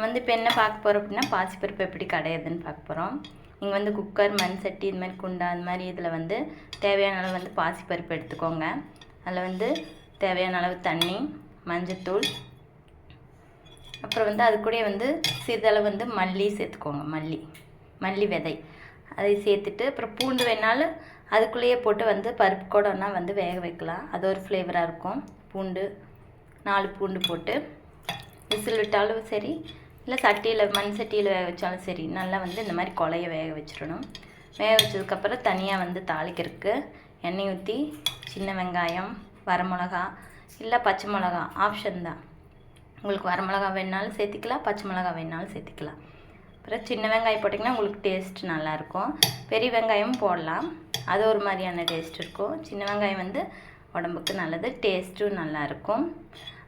வந்து இப்போ என்ன பார்க்க போகிறோம் அப்படின்னா பாசிப்பருப்பு எப்படி கடையிறதுன்னு பார்க்க போகிறோம். நீங்கள் வந்து குக்கர், மண் சட்டி, இது மாதிரி குண்டா அந்த மாதிரி இதில் வந்து தேவையான அளவு வந்து பாசிப்பருப்பு எடுத்துக்கோங்க. அதில் வந்து தேவையான அளவு தண்ணி, மஞ்சத்தூள், அப்புறம் வந்து அது கூட வந்து சிறிதளவு வந்து மல்லி சேர்த்துக்கோங்க. மல்லி விதை அதை சேர்த்துட்டு, அப்புறம் பூண்டு வேணாலும் அதுக்குள்ளேயே போட்டு வந்து பருப்பு கூடனா வந்து வேக வைக்கலாம். அது ஒரு ஃப்ளேவராக இருக்கும். பூண்டு 4 பூண்டு போட்டு விசில் விட்டாலும் சரி, இல்லை சட்டியில் மண் சட்டியில் வேக வச்சாலும் சரி, நல்லா வந்து இந்த மாதிரி கொலைய வேக வச்சிடணும். வேக வச்சதுக்கப்புறம் தனியாக வந்து தாளிக்கிறதுக்கு எண்ணெய் ஊற்றி சின்ன வெங்காயம், வரமிளகா, இல்லை பச்சை மிளகா ஆப்ஷன் தான். உங்களுக்கு வரமிளகா வேணாலும் சேர்த்திக்கலாம், பச்சை மிளகா வேணாலும் சேர்த்திக்கலாம். அப்புறம் சின்ன வெங்காயம் போட்டிங்கன்னா உங்களுக்கு டேஸ்ட் நல்லாயிருக்கும். பெரிய வெங்காயமும் போடலாம், அது ஒரு மாதிரியான டேஸ்ட் இருக்கும். சின்ன வெங்காயம் வந்து உடம்புக்கு நல்லது, டேஸ்ட்டும் நல்லாயிருக்கும்.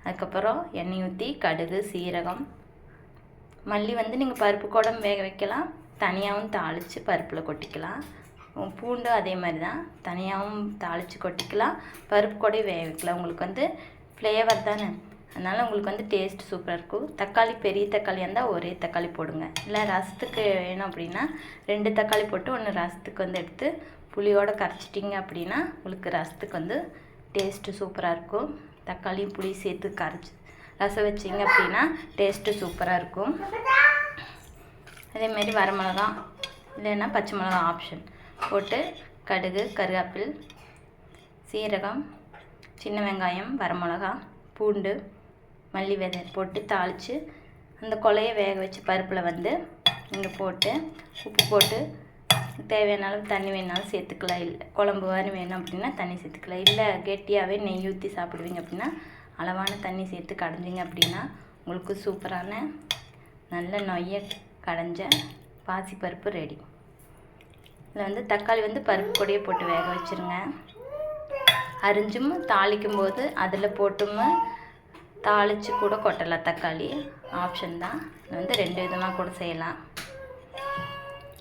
அதுக்கப்புறம் எண்ணெய் ஊற்றி கடுகு, சீரகம், மல்லி வந்து நீங்கள் பருப்பு கூட வேக வைக்கலாம், தனியாகவும் தாளித்து பருப்பில் கொட்டிக்கலாம். பூண்டு அதே மாதிரி தான், தனியாகவும் தாளித்து கொட்டிக்கலாம், பருப்பு கூட வேக வைக்கலாம். உங்களுக்கு வந்து ஃப்ளேவர் தானே, அதனால் உங்களுக்கு வந்து டேஸ்ட் சூப்பராக இருக்கும். தக்காளி பெரிய தக்காளியாக இருந்தால் ஒரே தக்காளி போடுங்க, இல்லை ரசத்துக்கு வேணும் அப்படின்னா 2 தக்காளி போட்டு 1 ரசத்துக்கு வந்து எடுத்து புளியோடு கரைச்சிட்டிங்க அப்படின்னா உங்களுக்கு ரசத்துக்கு வந்து டேஸ்ட்டு சூப்பராக இருக்கும். தக்காளி புளி சேர்த்து கரைச்சி ரசம் வச்சிங்க அப்படின்னா டேஸ்ட்டு சூப்பராக இருக்கும். அதேமாரி வரமிளகா இல்லைன்னா பச்சை மிளகா ஆப்ஷன் போட்டு கடுகு, கருவேப்பில், சீரகம், சின்ன வெங்காயம், வரமிளகா, பூண்டு, மல்லி விதை போட்டு தாளித்து அந்த கொலையை வேக வச்சு பருப்பில் வந்து நீங்கள் போட்டு உப்பு போட்டு தேவையான அளவு தண்ணி வேணாலும் சேர்த்துக்கலாம். இல்லை குழம்பு மாதிரி வேணும் அப்படின்னா தண்ணி சேர்த்துக்கலாம். இல்லை கெட்டியாகவே நெய் ஊற்றி சாப்பிடுவீங்க அப்படின்னா அளவான தண்ணி சேர்த்து கடைஞ்சிங்க அப்படின்னா உங்களுக்கு சூப்பரான நல்ல நொய்யை கடைஞ்ச பாசிப்பருப்பு ரெடி. இதில் வந்து தக்காளி வந்து பருப்பு கூடயே போட்டு வேக வச்சுருங்க. அரிஞ்சும் தாளிக்கும் போது அதில் போட்டும் தாளித்து கூட கொட்டலாம். தக்காளி ஆப்ஷன் தான், இதில் வந்து 2 விதமாக கூட செய்யலாம்.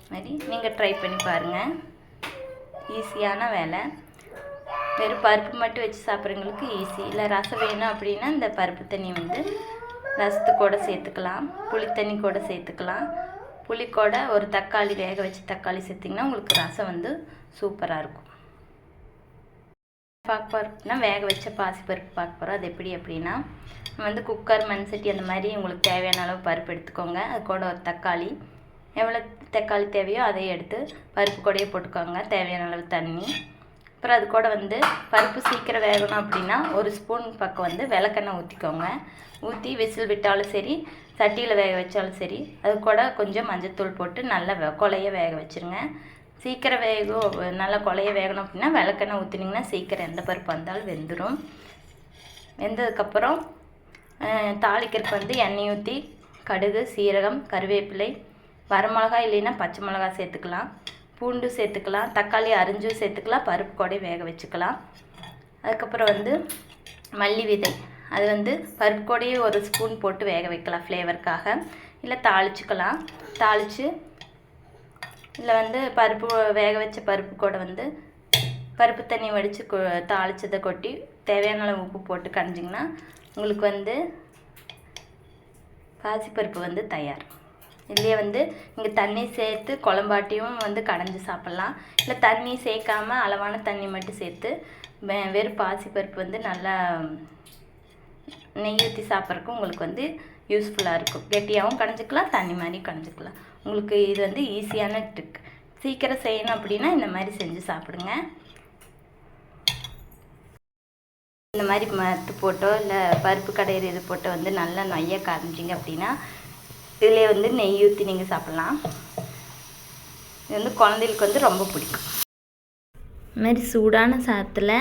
மாதிரி நீங்கள் ட்ரை பண்ணி பாருங்கள், ஈஸியான வேலை. வெறும் பருப்பு மட்டும் வச்சு சாப்பிட்றவங்களுக்கு ஈஸி. இல்லை ரசம் வேணும் அப்படின்னா இந்த பருப்பு தண்ணி வந்து ரசத்துக்கூட சேர்த்துக்கலாம், புளி தண்ணி கூட சேர்த்துக்கலாம். புளி கூட ஒரு தக்காளி வேக வச்சு தக்காளி சேர்த்திங்கன்னா உங்களுக்கு ரசம் வந்து சூப்பராக இருக்கும். பார்க்க போகிறோம்னா வேக வச்ச பாசிப்பருப்பு பார்க்க போகிறோம். அது எப்படி அப்படின்னா வந்து குக்கர், மண் சட்டி அந்த மாதிரி உங்களுக்கு தேவையான அளவு பருப்பு எடுத்துக்கோங்க. அது கூட ஒரு தக்காளி, எவ்வளோ தக்காளி தேவையோ அதை எடுத்து பருப்பு கூடயே போட்டுக்கோங்க. தேவையான அளவு தண்ணி, அப்புறம் அது கூட வந்து பருப்பு சீக்கிரம் வேகணும் அப்படின்னா 1 ஸ்பூன் பக்கம் வந்து விளக்கெண்ணெய் ஊற்றிக்கோங்க. ஊற்றி விசில் விட்டாலும் சரி, சட்டியில் வேக வச்சாலும் சரி, அது கூட கொஞ்சம் மஞ்சத்தூள் போட்டு நல்லா கொலைய வேக வச்சுருங்க. சீக்கிரம் நல்லா கொலைய வேகணும் அப்படின்னா விளக்கெண்ணெய் ஊற்றினீங்கன்னா சீக்கிரம் எந்த பருப்பு வந்தாலும் வெந்துடும். வெந்ததுக்கப்புறம் தாளிக்கிறதுக்கு வந்து எண்ணெய் ஊற்றி கடுகு, சீரகம், கருவேப்பிலை, வரமிளகா இல்லைன்னா பச்சை மிளகா சேர்த்துக்கலாம், பூண்டு சேர்த்துக்கலாம், தக்காளி அரிஞ்சும் சேர்த்துக்கலாம், பருப்பு கூட வேக வச்சுக்கலாம். அதுக்கப்புறம் வந்து மல்லி விதை, அது வந்து பருப்பு கூடயே 1 ஸ்பூன் போட்டு வேக வைக்கலாம் ஃப்ளேவருக்காக. இல்லை தாளிச்சுக்கலாம். தாளித்து இல்லை வந்து பருப்பு வேக வச்ச பருப்பு கூட வந்து பருப்பு தண்ணி வடித்து தாளித்ததை கொட்டி தேவையான அளவு உப்பு போட்டு கடைஞ்சிங்கன்னா உங்களுக்கு வந்து பாசிப்பருப்பு வந்து தயார். இல்லையே வந்து நீங்கள் தண்ணி சேர்த்து குழம்பாட்டியும் வந்து கடைஞ்சி சாப்பிட்லாம். இல்லை தண்ணி சேர்க்காமல் அளவான தண்ணி மட்டும் சேர்த்து வெறும் பாசிப்பருப்பு வந்து நல்லா நெய் ஊற்றி சாப்பிட்றதுக்கு உங்களுக்கு வந்து யூஸ்ஃபுல்லாக இருக்கும். கெட்டியாகவும் கடைஞ்சிக்கலாம், தண்ணி மாதிரி கடைஞ்சிக்கலாம். உங்களுக்கு இது வந்து ஈஸியான ட்ரிக். சீக்கிரம் செய்யணும் அப்படின்னா இந்த மாதிரி செஞ்சு சாப்பிடுங்க. இந்த மாதிரி மத்து போட்டோ இல்லை பருப்பு கடையிற இது போட்டோ வந்து நல்லா நொய்யை கரைஞ்சிங்க அப்படின்னா இதிலே வந்து நெய் ஊற்றி நீங்கள் சாப்பிட்லாம். இது வந்து குழந்தைகளுக்கு வந்து ரொம்ப பிடிக்கும். இதுமாதிரி சூடான சாதத்தில்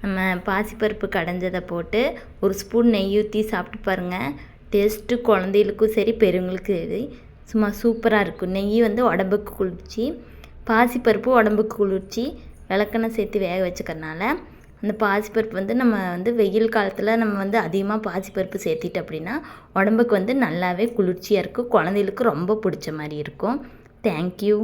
நம்ம பாசிப்பருப்பு கடைஞ்சதை போட்டு 1 ஸ்பூன் நெய் ஊற்றி சாப்பிட்டு பாருங்கள். டேஸ்ட்டு குழந்தைகளுக்கும் சரி, பெரியவங்களுக்கும் சரி சும்மா சூப்பராக இருக்கும். நெய் வந்து உடம்புக்கு குளிர்ச்சி, பாசிப்பருப்பு உடம்புக்கு குளிர்ச்சி. விளக்கெண்ணெய் சேர்த்து வேக வச்சுக்கிறனால அந்த பாசிப்பருப்பு வந்து நம்ம வந்து வெயில் காலத்தில் நம்ம வந்து அதிகமாக பாசிப்பருப்பு சேர்த்திட்டு அப்படின்னா உடம்புக்கு வந்து நல்லாவே குளிர்ச்சியாக இருக்கும். குழந்தைகளுக்கு ரொம்ப பிடிச்ச மாதிரி இருக்கும். தேங்க்யூ.